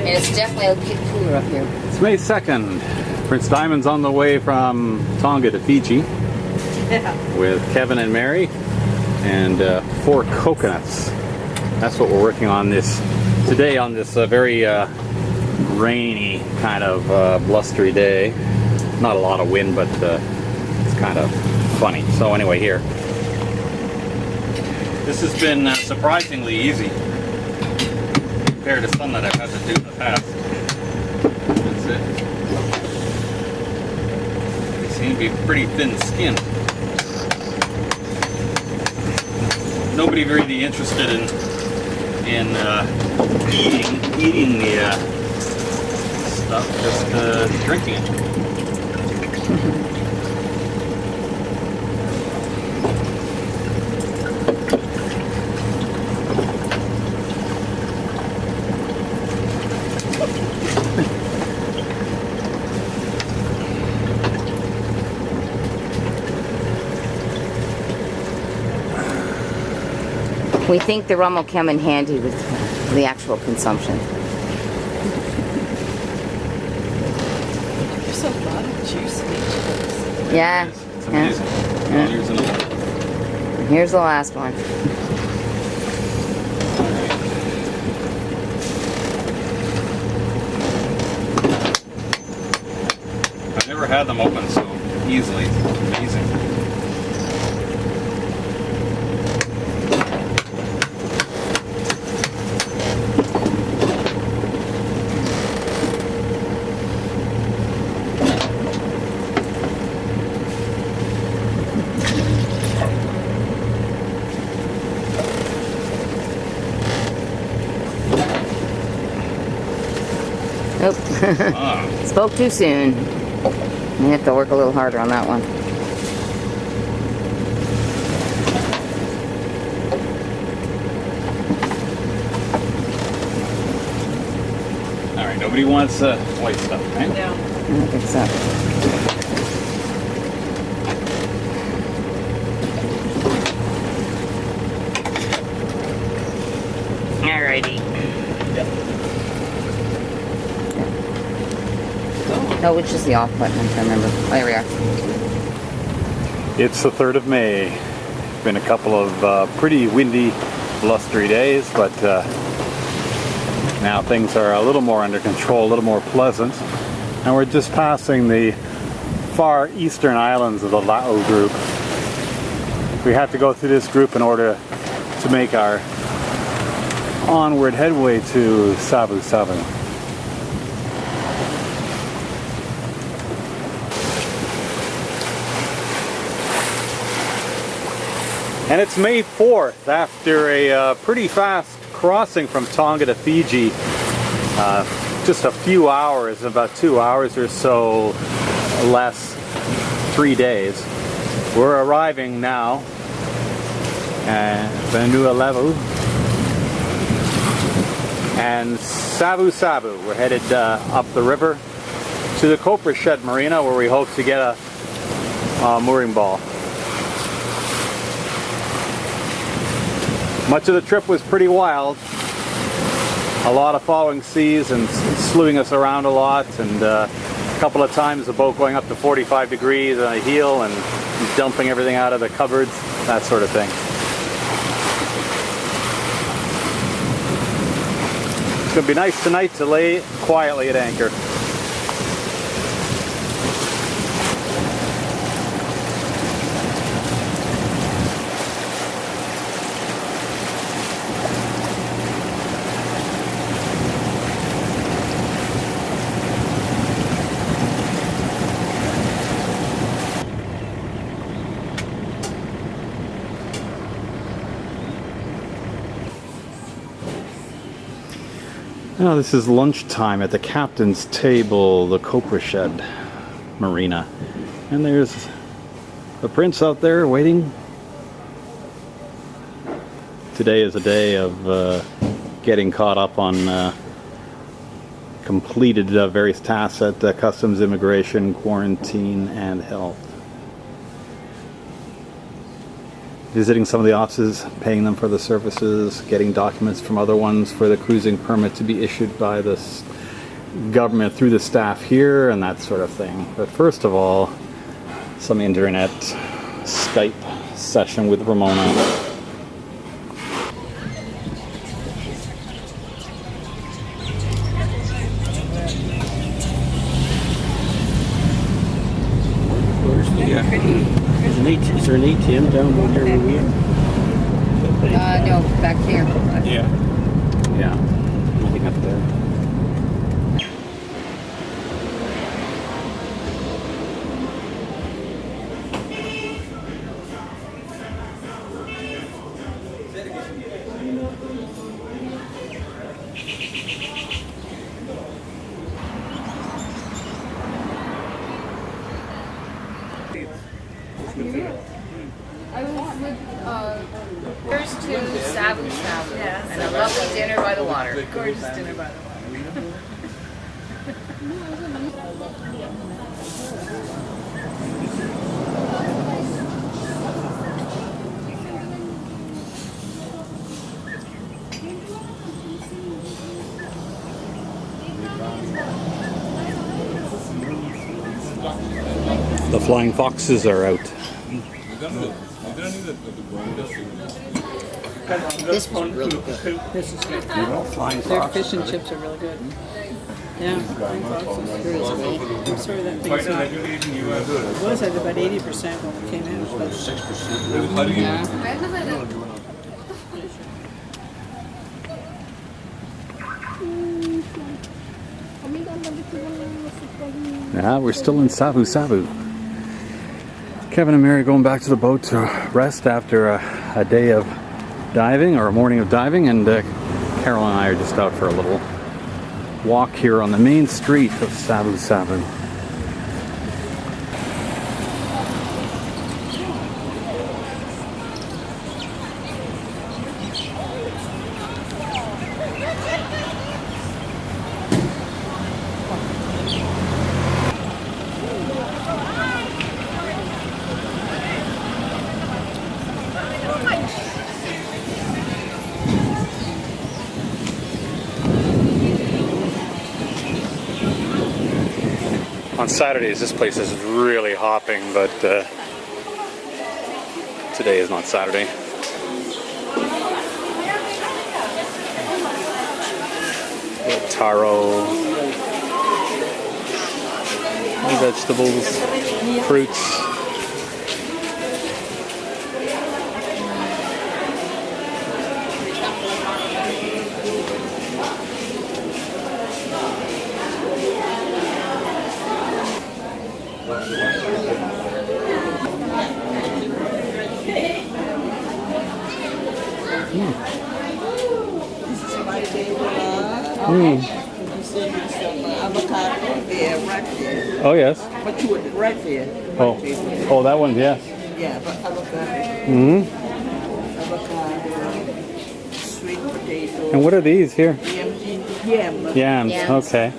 mean, it's definitely a bit cooler up here. It's May 2nd. Prince Diamond's on the way from Tonga to Fiji with Kevin and Mary and 4 coconuts. That's what we're working on today on this very rainy kind of blustery day. Not a lot of wind, but it's kind of funny. So anyway, here. This has been surprisingly easy compared to some that I've had to do in the past. That's it. They seem to be pretty thin-skinned. Nobody really interested in eating the stuff, just drinking it. We think the rum will come in handy with the actual consumption. There's a lot of juice in each of those. Yeah. It's amazing. Yeah. Well, here's another. Here's the last one. I've never had them open so easily. It's amazing. Nope. Spoke too soon. We have to work a little harder on that one. Alright, nobody wants white stuff, right? No. I don't think so. Alrighty. No, which is the off button, I'm trying to remember. Oh, here we are. It's the 3rd of May. Been a couple of pretty windy, blustery days, but now things are a little more under control, a little more pleasant. And we're just passing the far eastern islands of the Lau group. We have to go through this group in order to make our onward headway to Savu Savu. And it's May 4th after a pretty fast crossing from Tonga to Fiji. Just a few hours, about 2 hours or so less, 3 days. We're arriving now at Vanuatu and Savu Savu. We're headed up the river to the Copra Shed Marina where we hope to get a mooring ball. Much of the trip was pretty wild. A lot of following seas and slewing us around a lot, and a couple of times the boat going up to 45 degrees on a heel and dumping everything out of the cupboards, that sort of thing. It's going to be nice tonight to lay quietly at anchor. Now this is lunchtime at the captain's table, the Copra Shed Marina. And there's the prince out there waiting. Today is a day of getting caught up on completed various tasks at customs, immigration, quarantine, and health. Visiting some of the offices, paying them for the services, getting documents from other ones for the cruising permit to be issued by the government through the staff here and that sort of thing. But first of all, some internet Skype session with Ramona. Is there an ATM down there where we are? No, back here. Yeah, nothing up there. I was with first to Savu Savu and a lovely dinner by the water. Gorgeous dinner by the water. The flying foxes are out. This one's really good. This is good. Flying Their fox. fish and chips are really good. Yeah, flying foxes. I'm sorry that thing's not. It was at about 80% when we came in. It was about 6%. Yeah. Yeah, we're still in Savu Savu. Kevin and Mary going back to the boat to rest after a day of diving, or a morning of diving, and Carol and I are just out for a little walk here on the main street of Savu Savu. On Saturdays, this place is really hopping, but today is not Saturday. Taro, vegetables, fruits. Avocado there, right there. Oh yes. But you would right there. Oh, that one, yes. Yeah, but avocado. Mm-hmm. Avocado, sweet potato. And what are these here? Yams. Yams. Yams. Okay.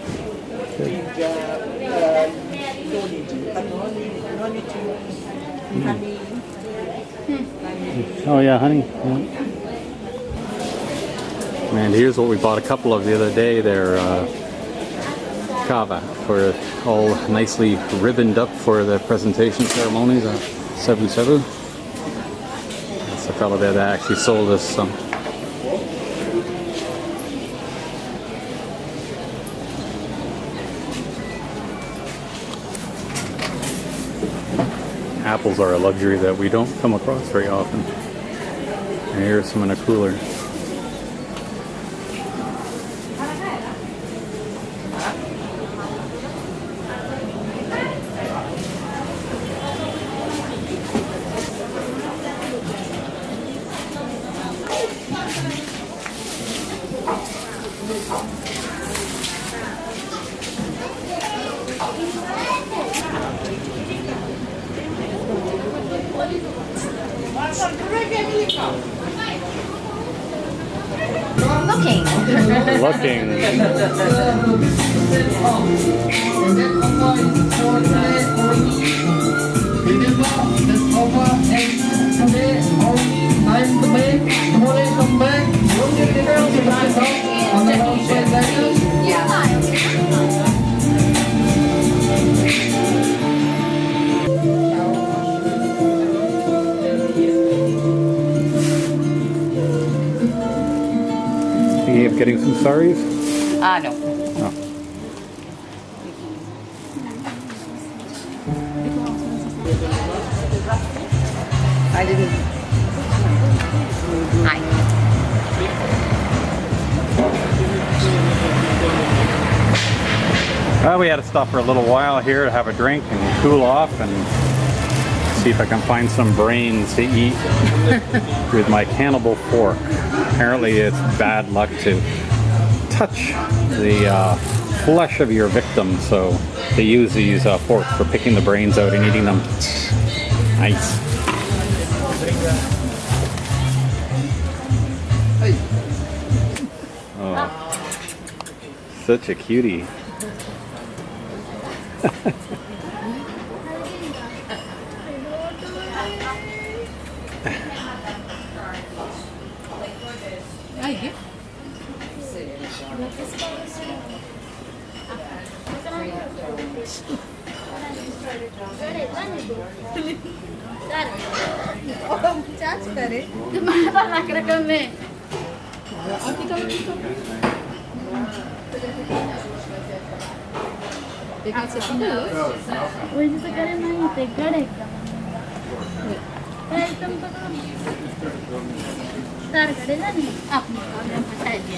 Honey. Oh yeah, honey. Yeah. And here's what we bought a couple of the other day. They're kava, for all nicely ribboned up for the presentation ceremonies of sevu-sevu. That's the fellow there that actually sold us some. Apples are a luxury that we don't come across very often. And here's some in a cooler. Looking. Yeah. saris? No. No. I didn't. Well, we had to stop for a little while here to have a drink and cool off and see if I can find some brains to eat with my cannibal fork. Apparently it's bad luck to touch the flesh of your victim, so they use these forks for picking the brains out and eating them. Nice. Oh, such a cutie.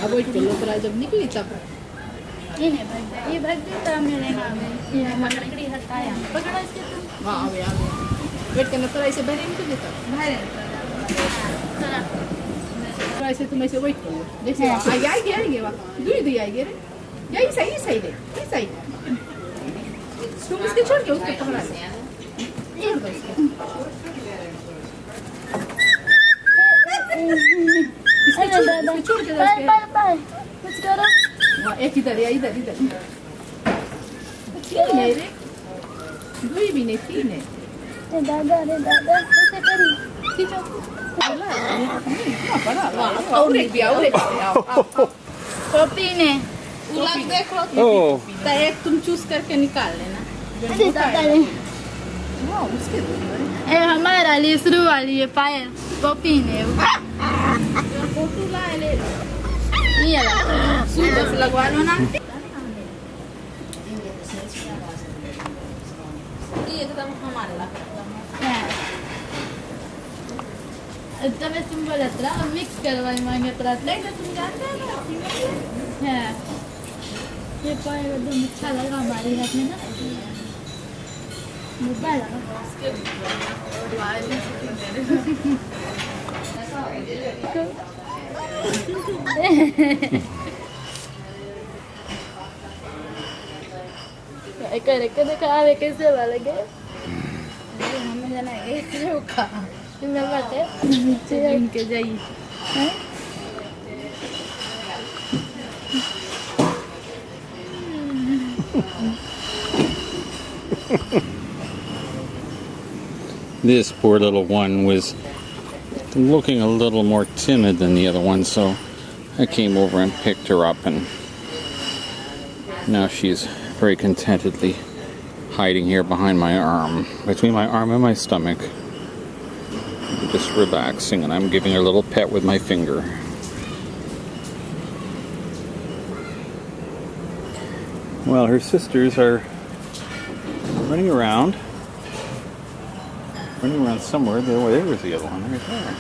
अब वही लोकरा जब निकली तब ये भग देता मेरे नाम में ये मकड़ी हटाया पकड़ा इसके तुम हाँ अबे वेट करना तो ऐसे बहरे नहीं देता बाहर तो ऐसे तुम ऐसे वेट करो जैसे आएंगे वहाँ दूरी आएंगे रे यही सही रे ये सही तुम इसके छोड़ के उसको पकड़ा ले छोड़ दो इसको छोड़ के बाय कुछ करो एक इधर तीन है रे दो भी नहीं तीन है रे दादा ऐसे करी खींचो और एक पपी ने उलग देख लो Oh. तो एक तुम चूज करके निकाल लेना अरे दादा रे हाँ उसके दो ए हमारा लिए शुरू वाली है पायल पपी ने फोटो ला ले ये लगा सूट बस लगवा लो ना ये तो हमारा ला तब तुम बोलत रहा मिक्स करवाई मांगे तो नहीं तुम जानते हो ना ये पायल एकदम अच्छा लगा हमारे हाथ में ना मोबाइल लगा करे खावे कैसे वाला गए हमें जाना है कैसे का तुम्हें पता है नीचे इनके जाइए हैं This poor little one was looking a little more timid than the other one, so I came over and picked her up, and now she's very contentedly hiding here behind my arm, between my arm and my stomach, just relaxing, and I'm giving her a little pet with my finger. Well, her sisters are running around somewhere. There was the other one right there.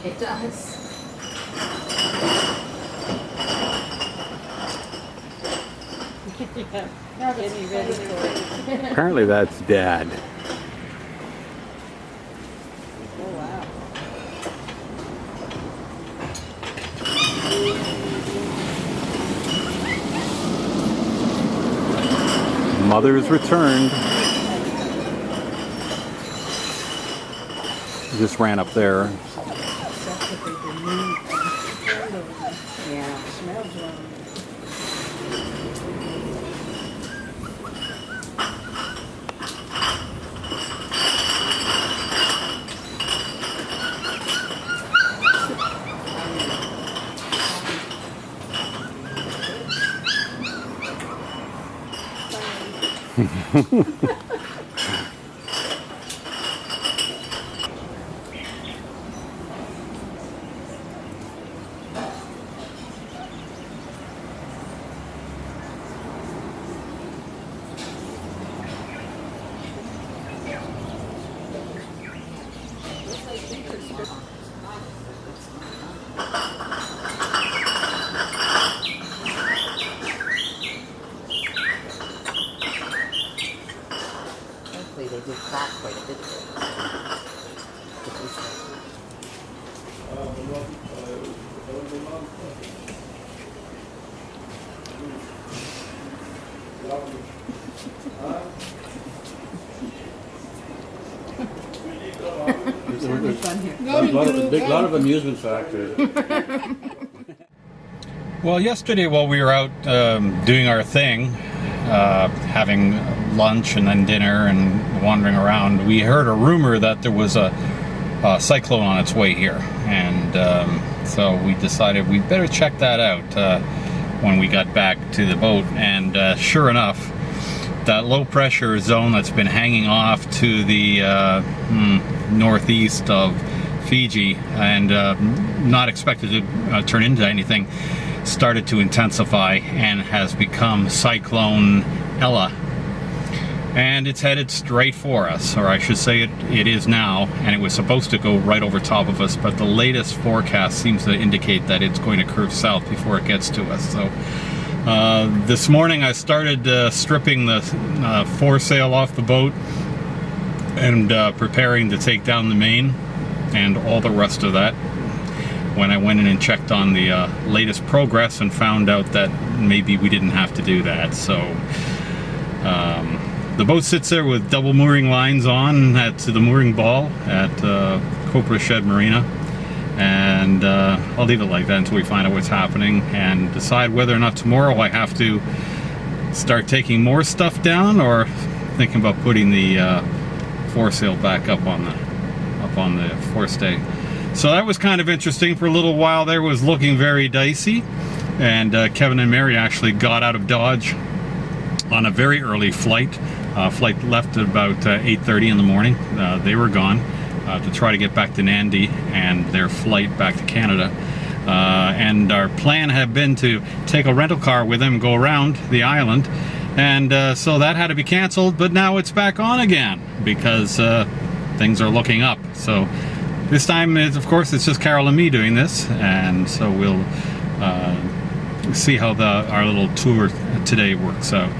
It does. Getting ready for it. Apparently that's Dad. Oh wow. Mother's returned. just ran up there. Yeah, smells wrong. Hopefully they did that quite a bit. A lot of amusement factor. Well, yesterday while we were out doing our thing, having lunch and then dinner and wandering around, we heard a rumor that there was a cyclone on its way here, and so we decided we'd better check that out when we got back to the boat. And sure enough, that low pressure zone that's been hanging off to the northeast of Fiji and not expected to turn into anything, started to intensify and has become Cyclone Ella. And it's headed straight for us, or I should say it is now, and it was supposed to go right over top of us, but the latest forecast seems to indicate that it's going to curve south before it gets to us. So this morning I started stripping the foresail off the boat and preparing to take down the main and all the rest of that, when I went in and checked on the latest progress and found out that maybe we didn't have to do that. So the boat sits there with double mooring lines on at the mooring ball at Copra Shed Marina, and I'll leave it like that until we find out what's happening and decide whether or not tomorrow I have to start taking more stuff down, or thinking about putting the foresail back up on the forestay. So that was kind of interesting. For a little while there, was looking very dicey, and Kevin and Mary actually got out of Dodge on a very early flight. Flight left at about 8:30 in the morning. They were gone to try to get back to Nandi and their flight back to Canada. And our plan had been to take a rental car with them, go around the island, and so that had to be canceled, but now it's back on again because things are looking up. So this time, of course, it's just Carol and me doing this, and so we'll see how our little tour today works out.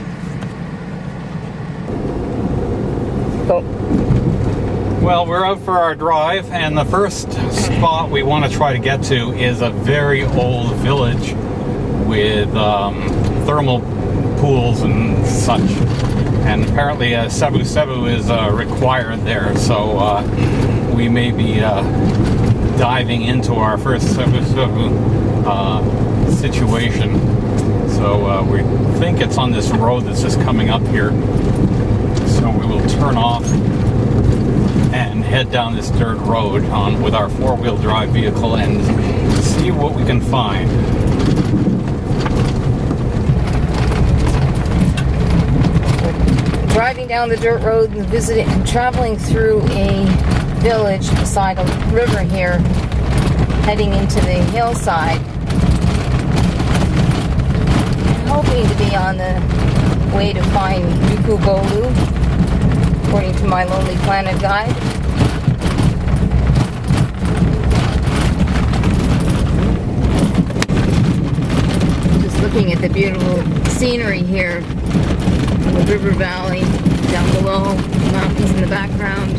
Well, we're out for our drive, and the first spot we want to try to get to is a very old village with thermal pools and such. And apparently sevu-sevu is required there, so we may be diving into our first sevu-sevu situation. So we think it's on this road that's just coming up here. So we will turn off and head down this dirt road with our four-wheel drive vehicle and see what we can find. Driving down the dirt road and traveling through a village beside a river here, heading into the hillside, and hoping to be on the way to find Bolu, according to my Lonely Planet guide. Just looking at the beautiful scenery here. The river valley down below, mountains in the background.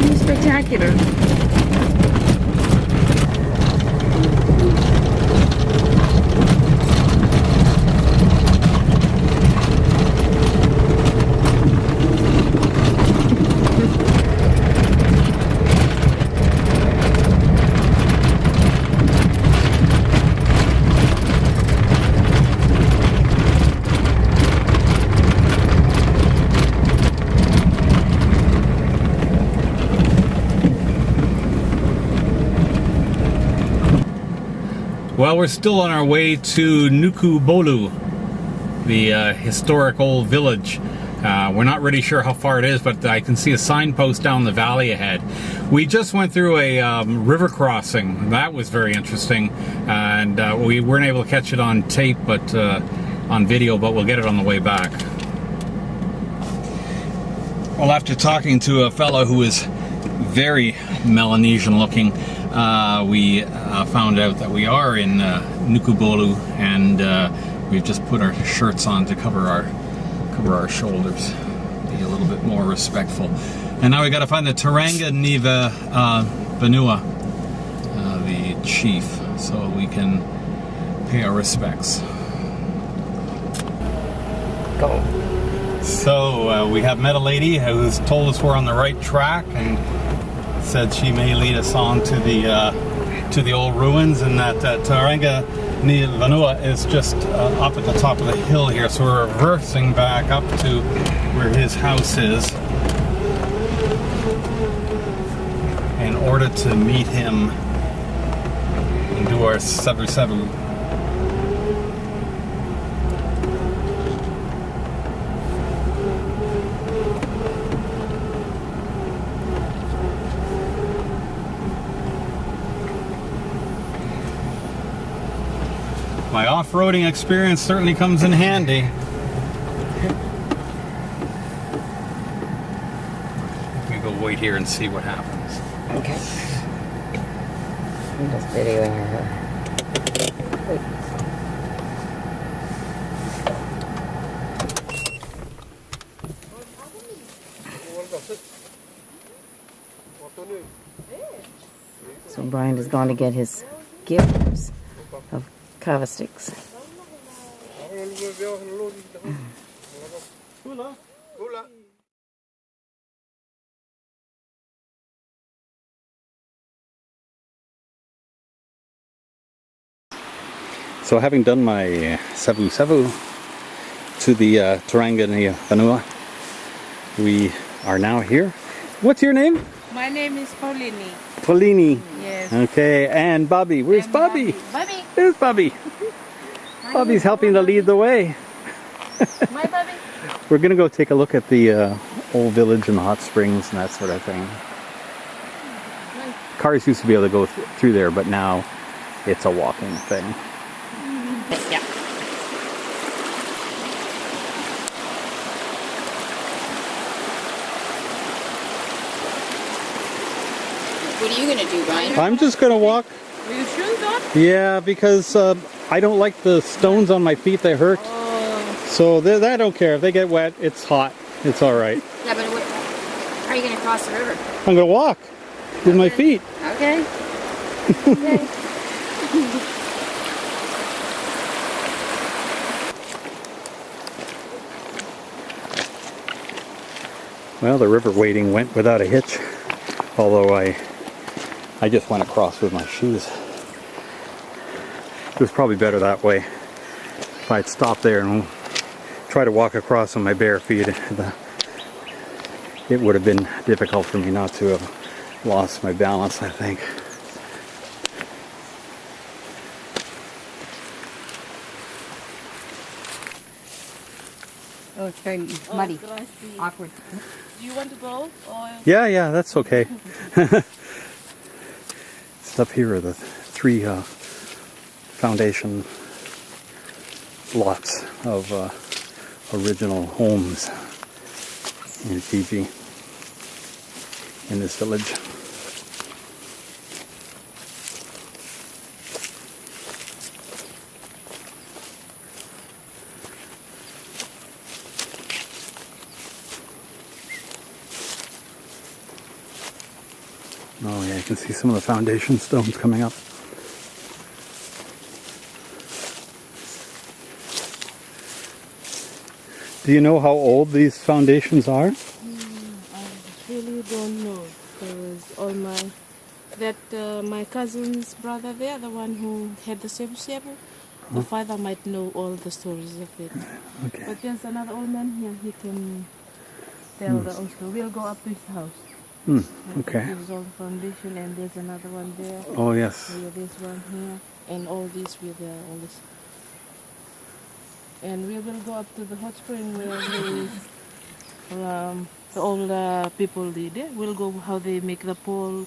It's spectacular. Well, we're still on our way to Nukubolu, the historic old village. We're not really sure how far it is, but I can see a signpost down the valley ahead. We just went through a river crossing. That was very interesting, and we weren't able to catch it on tape, but on video, but we'll get it on the way back. Well, after talking to a fellow who is very Melanesian looking, we found out that we are in Nukubolu, and we've just put our shirts on to cover our shoulders, be a little bit more respectful. And now we got to find the Turanga Niva Vanua, the chief, so we can pay our respects. Go. So we have met a lady who's told us we're on the right track and said she may lead us on to the old ruins, and that Turanga Niva Vanua is just up at the top of the hill here. So we're reversing back up to where his house is in order to meet him and do our sevu-sevu. My off-roading experience certainly comes in handy. We go wait here and see what happens. Okay. I'm just videoing her. Wait. So Brian has gone to get his gifts of kava sticks. So having done my sevu-sevu to the Turanga Niva Vanua, we are now here. What's your name? My name is Paulini. Paulini. Yes. Okay, and Bobby. Where's Bobby? Bobby. There's Bobby. Bobby's helping to lead the way. My Bobby. We're gonna go take a look at the old village and the hot springs and that sort of thing. Cars used to be able to go through there, but now it's a walking thing. Yeah. What are you gonna do, Brian? I'm just gonna walk. Are you shoes on? Yeah, because I don't like the stones on my feet. They hurt. So I don't care if they get wet. It's hot. It's all right. Yeah, but how are you gonna cross the river? I'm gonna walk with my feet. Okay. Okay. Well, the river wading went without a hitch, although I just went across with my shoes. It was probably better that way. If I'd stopped there and try to walk across on my bare feet, it would have been difficult for me not to have lost my balance, I think. Oh, it's very muddy, awkward. Do you want to go? Or Yeah, that's okay. Stuff here are the three foundation lots of original homes in Fiji, in this village. Oh yeah, you can see some of the foundation stones coming up. Do you know how old these foundations are? I really don't know. Because my cousin's brother there, the one who had the sevu-sevu, the father might know all the stories of it. Okay. But there's another old man here, he can tell the old story. We'll go up to his house. Okay. There's all the foundation, and there's another one there. Oh yes. Yeah, there's one here. and all this with all this. And we will go up to the hot spring where all the people there will go how they make the pole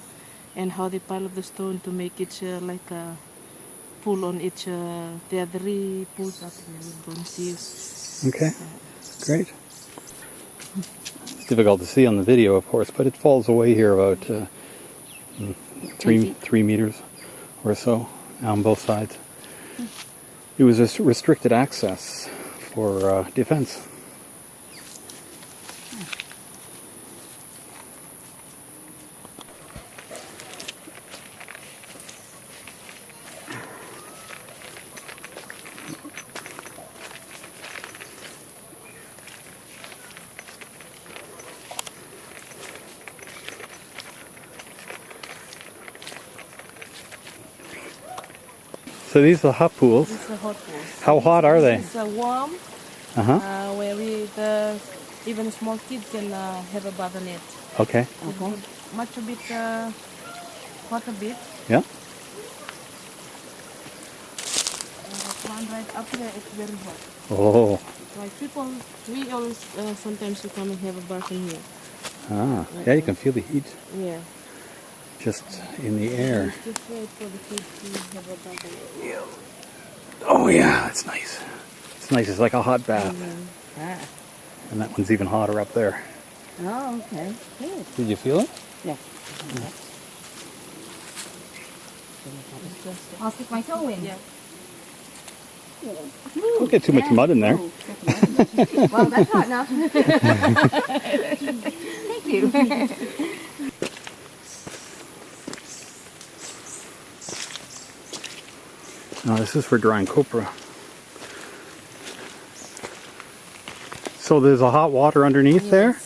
and how they pile up the stone to make it like a pool on each. There are 3 pools up there. We'll go and see. Okay, great. It's difficult to see on the video, of course, but it falls away here about 3 meters or so on both sides. It was a restricted access for defense. So these are hot pools. These are hot pools. How hot are they? It's warm, where even small kids can have a bath in it. Okay. Much a bit hot a bit. Yeah. One right up there, it's very hot. Oh. Like people, we always sometimes we come and have a bath in here. Ah. Yeah, you can feel the heat Yeah. just in the air. It's just right for the kids to have a bath in it. Oh yeah, it's nice. It's nice. It's like a hot bath. Ah. And that one's even hotter up there. Oh, okay. Good. Did you feel it? Yeah. I'll stick my toe in. Yeah. Don't get too much mud in there. Well, that's hot enough. Thank you. No, this is for drying copra. So there's a hot water underneath there?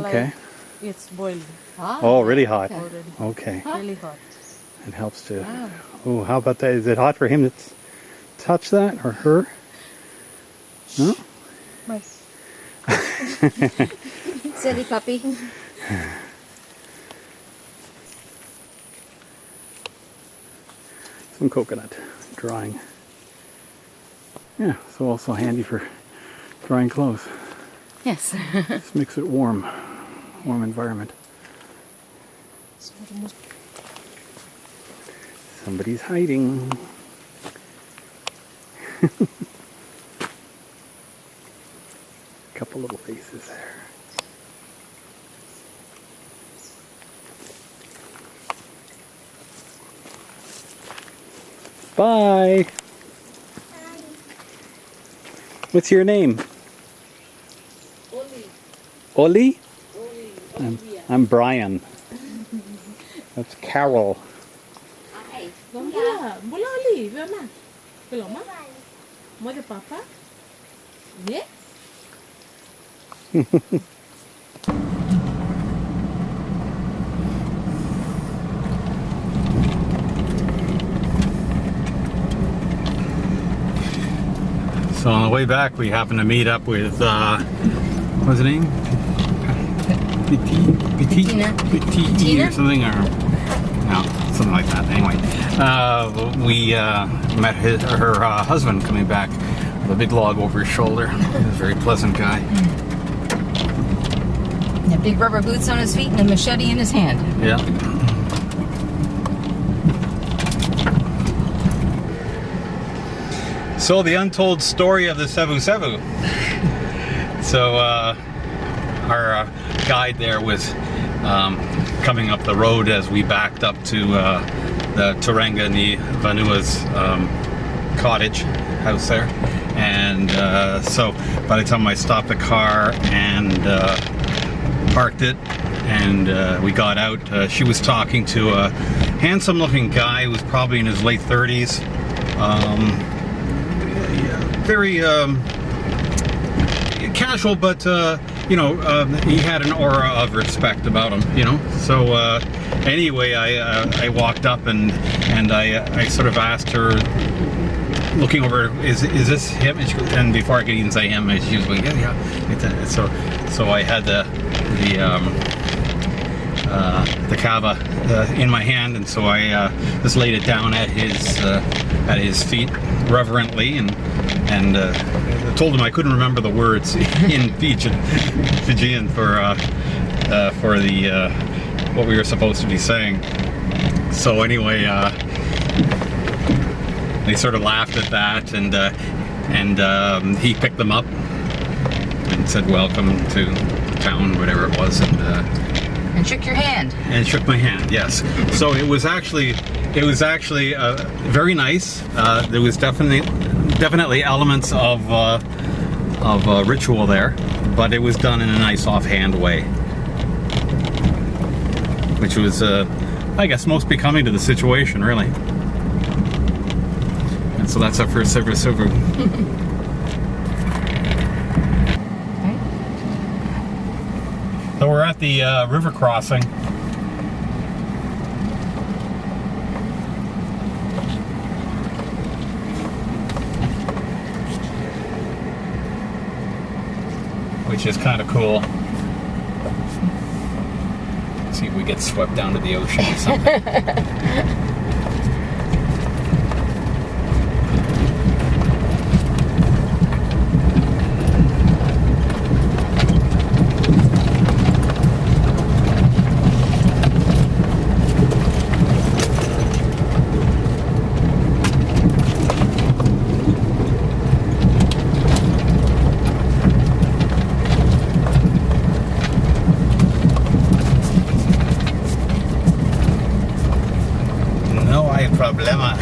Okay. Like, it's boiling. Oh, really hot. Already. Okay. Really hot. It helps to... Oh, how about that? Is it hot for him to touch that or her? No? Nice. Silly puppy. Some coconut drying. Yeah, so also handy for drying clothes. Yes. This makes it warm environment. Somebody's hiding. Couple little faces there. Bye. What's your name? Oli. I'm Brian. That's Carol. Bola, Ali, Mama. Belum, Ma? Mau ke Papa? Yeah? So on the way back, we happened to meet up with, what's his name? Petit or something, or no, something like that. Anyway, we met her husband coming back with a big log over his shoulder. He was a very pleasant guy. Yeah, big rubber boots on his feet and a machete in his hand. Yeah. So the untold story of the Savu Savu. So our guide there was coming up the road as we backed up to the Tauranga Ni Vanua's cottage house there, and so by the time I stopped the car and parked it and we got out, she was talking to a handsome looking guy who was probably in his late 30s. Very casual, but you know, he had an aura of respect about him, you know. So anyway, I walked up and I sort of asked her, looking over, is this him? And before I could even say him, she was going, yeah. So I had the the kava in my hand, and so I just laid it down at his feet reverently, and told him I couldn't remember the words in Fijian for the what we were supposed to be saying. So anyway, they sort of laughed at that, and he picked them up and said welcome to town, whatever it was, And shook your hand. and shook my hand. Yes. So it was actually very nice. There was definitely elements of ritual there, but it was done in a nice offhand way, which was I guess most becoming to the situation, really. And so that's our first sevu-sevu. So we're at the river crossing. Which is kind of cool. See if we get swept down to the ocean or something. No hay problema.